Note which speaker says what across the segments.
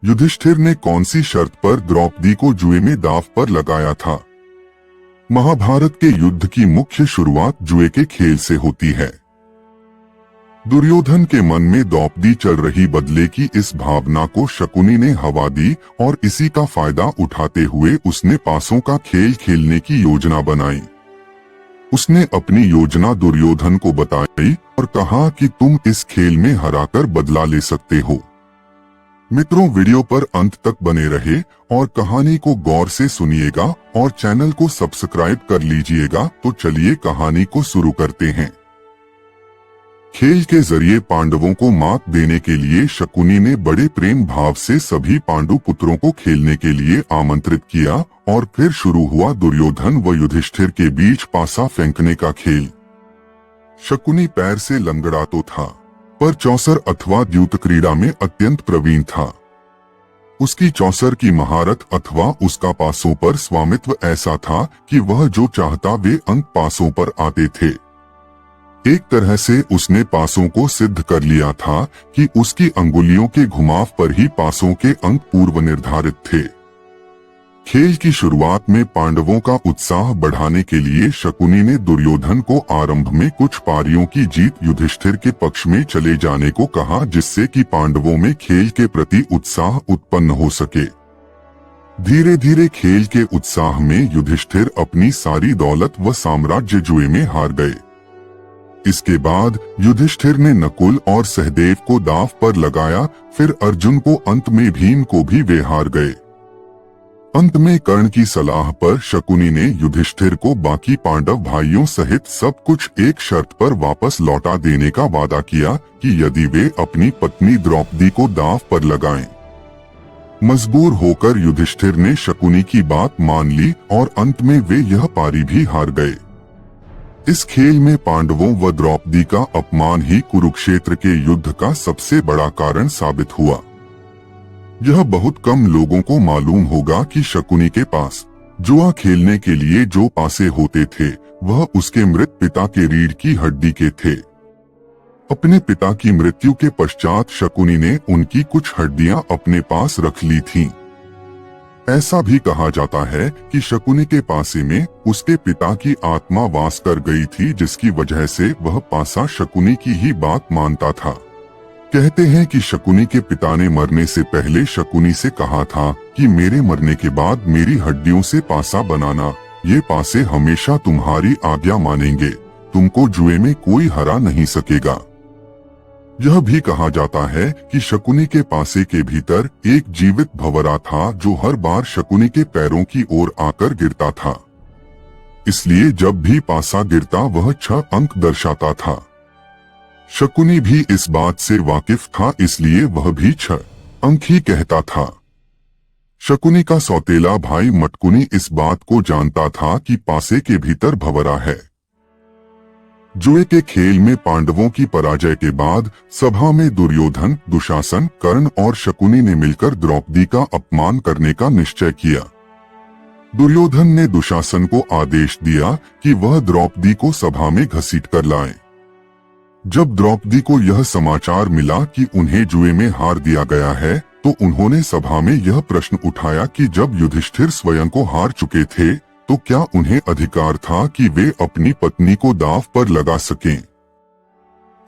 Speaker 1: युधिष्ठिर ने कौन सी शर्त पर द्रौपदी को जुए में दांव पर लगाया था? महाभारत के युद्ध की मुख्य शुरुआत जुए के खेल से होती है। दुर्योधन के मन में द्रौपदी चल रही बदले की इस भावना को शकुनी ने हवा दी और इसी का फायदा उठाते हुए उसने पासों का खेल खेलने की योजना बनाई। उसने अपनी योजना दुर्योधन को बताई और कहा कि तुम इस खेल में हराकर बदला ले सकते हो। मित्रों, वीडियो पर अंत तक बने रहे और कहानी को गौर से सुनिएगा और चैनल को सब्सक्राइब कर लीजिएगा। तो चलिए कहानी को शुरू करते हैं। खेल के जरिए पांडवों को मात देने के लिए शकुनी ने बड़े प्रेम भाव से सभी पांडु पुत्रों को खेलने के लिए आमंत्रित किया और फिर शुरू हुआ दुर्योधन व युधिष्ठिर के बीच पासा फेंकने का खेल। शकुनी पैर से लंगड़ा तो था, पर चौसर अथवा द्यूत क्रीड़ा में अत्यंत प्रवीण था। उसकी चौसर की महारत अथवा उसका पासों पर स्वामित्व ऐसा था कि वह जो चाहता वे अंक पासों पर आते थे। एक तरह से उसने पासों को सिद्ध कर लिया था कि उसकी अंगुलियों के घुमाव पर ही पासों के अंक पूर्व निर्धारित थे। खेल की शुरुआत में पांडवों का उत्साह बढ़ाने के लिए शकुनी ने दुर्योधन को आरंभ में कुछ पारियों की जीत युधिष्ठिर के पक्ष में चले जाने को कहा, जिससे कि पांडवों में खेल के प्रति उत्साह उत्पन्न हो सके। धीरे धीरे खेल के उत्साह में युधिष्ठिर अपनी सारी दौलत व साम्राज्य जुए में हार गए। इसके बाद युधिष्ठिर ने नकुल और सहदेव को दांव पर लगाया, फिर अर्जुन को, अंत में भीम को भी वे हार गए। अंत में कर्ण की सलाह पर शकुनी ने युधिष्ठिर को बाकी पांडव भाइयों सहित सब कुछ एक शर्त पर वापस लौटा देने का वादा किया कि यदि वे अपनी पत्नी द्रौपदी को दांव पर लगाएं। मजबूर होकर युधिष्ठिर ने शकुनी की बात मान ली और अंत में वे यह पारी भी हार गए। इस खेल में पांडवों व द्रौपदी का अपमान ही कुरुक्षेत्र के युद्ध का सबसे बड़ा कारण साबित हुआ। यह बहुत कम लोगों को मालूम होगा कि शकुनी के पास जुआ खेलने के लिए जो पासे होते थे वह उसके मृत पिता के रीढ़ की हड्डी के थे। अपने पिता की मृत्यु के पश्चात शकुनी ने उनकी कुछ हड्डियां अपने पास रख ली थीं। ऐसा भी कहा जाता है कि शकुनी के पासे में उसके पिता की आत्मा वास कर गई थी, जिसकी वजह से वह पासा शकुनी की ही बात मानता था। कहते हैं कि शकुनी के पिता ने मरने से पहले शकुनी से कहा था कि मेरे मरने के बाद मेरी हड्डियों से पासा बनाना, ये पासे हमेशा तुम्हारी आज्ञा मानेंगे, तुमको जुए में कोई हरा नहीं सकेगा। यह भी कहा जाता है कि शकुनी के पासे के भीतर एक जीवित भंवरा था जो हर बार शकुनी के पैरों की ओर आकर गिरता था। इसलिए जब भी पासा गिरता वह 6 अंक दर्शाता था। शकुनी भी इस बात से वाकिफ था, इसलिए वह भी 6 अंक ही कहता था। शकुनी का सौतेला भाई मटकुनी इस बात को जानता था कि पासे के भीतर भंवरा है। जुए के खेल में पांडवों की पराजय के बाद सभा में दुर्योधन, दुशासन, कर्ण और शकुनी ने मिलकर द्रौपदी का अपमान करने का निश्चय किया। दुर्योधन ने दुशासन को आदेश दिया कि वह द्रौपदी को सभा में घसीट कर लाए। जब द्रौपदी को यह समाचार मिला कि उन्हें जुए में हार दिया गया है, तो उन्होंने सभा में यह प्रश्न उठाया कि जब युधिष्ठिर स्वयं को हार चुके थे तो क्या उन्हें अधिकार था कि वे अपनी पत्नी को दांव पर लगा सकें?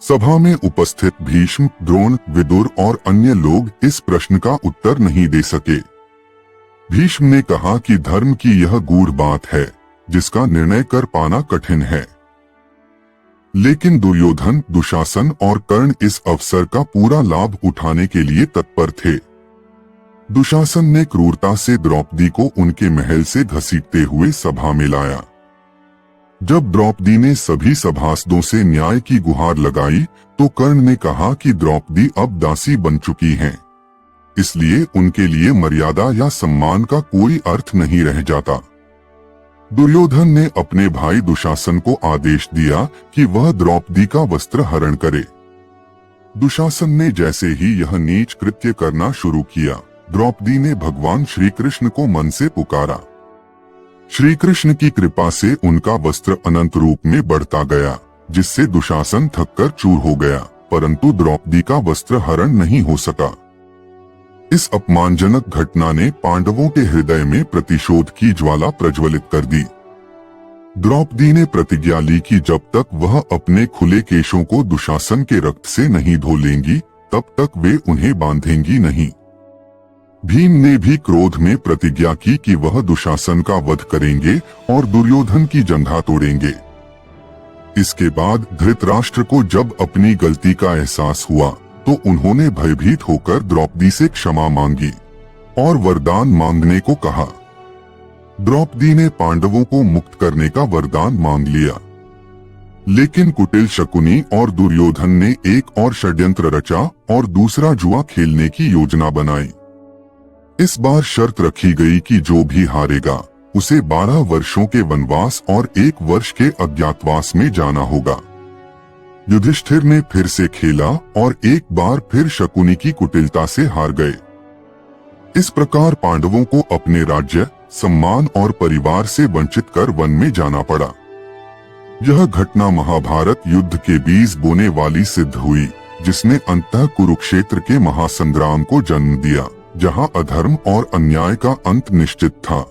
Speaker 1: सभा में उपस्थित भीष्म, द्रोण, विदुर और अन्य लोग इस प्रश्न का उत्तर नहीं दे सके। भीष्म ने कहा कि धर्म की यह गूढ़ बात है जिसका निर्णय कर पाना कठिन है। लेकिन दुर्योधन, दुशासन और कर्ण इस अवसर का पूरा लाभ उठाने के लिए तत्पर थे। दुशासन ने क्रूरता से द्रौपदी को उनके महल से घसीटते हुए सभा में लाया। जब द्रौपदी ने सभी सभासदों से न्याय की गुहार लगाई तो कर्ण ने कहा कि द्रौपदी अब दासी बन चुकी हैं, इसलिए उनके लिए मर्यादा या सम्मान का कोई अर्थ नहीं रह जाता। दुर्योधन ने अपने भाई दुशासन को आदेश दिया कि वह द्रौपदी का वस्त्र हरण करे। दुशासन ने जैसे ही यह नीच कृत्य करना शुरू किया, द्रौपदी ने भगवान श्री कृष्ण को मन से पुकारा। श्री कृष्ण की कृपा से उनका वस्त्र अनंत रूप में बढ़ता गया, जिससे दुशासन थककर चूर हो गया, परंतु द्रौपदी का वस्त्र हरण नहीं हो सका। इस अपमानजनक घटना ने पांडवों के हृदय में प्रतिशोध की ज्वाला प्रज्वलित कर दी। द्रौपदी ने प्रतिज्ञा ली कि जब तक वह अपने खुले केशों को दुशासन के रक्त से नहीं धो लेंगी तब तक वे उन्हें बांधेंगी नहीं। भीम ने भी क्रोध में प्रतिज्ञा की कि वह दुशासन का वध करेंगे और दुर्योधन की जंघा तोड़ेंगे। इसके बाद धृतराष्ट्र को जब अपनी गलती का एहसास हुआ तो उन्होंने भयभीत होकर द्रौपदी से क्षमा मांगी और वरदान मांगने को कहा। द्रौपदी ने पांडवों को मुक्त करने का वरदान मांग लिया, लेकिन कुटिल शकुनी और दुर्योधन ने एक और षड्यंत्र रचा और दूसरा जुआ खेलने की योजना बनाई। इस बार शर्त रखी गई कि जो भी हारेगा उसे 12 वर्षों के वनवास और 1 वर्ष के अज्ञातवास में जाना होगा। युधिष्ठिर ने फिर से खेला और एक बार फिर शकुनी की कुटिलता से हार गए। इस प्रकार पांडवों को अपने राज्य, सम्मान और परिवार से वंचित कर वन में जाना पड़ा। यह घटना महाभारत युद्ध के बीज बोने वाली सिद्ध हुई, जिसने अंततः कुरुक्षेत्र के महासंग्राम को जन्म दिया, जहां अधर्म और अन्याय का अंत निश्चित था।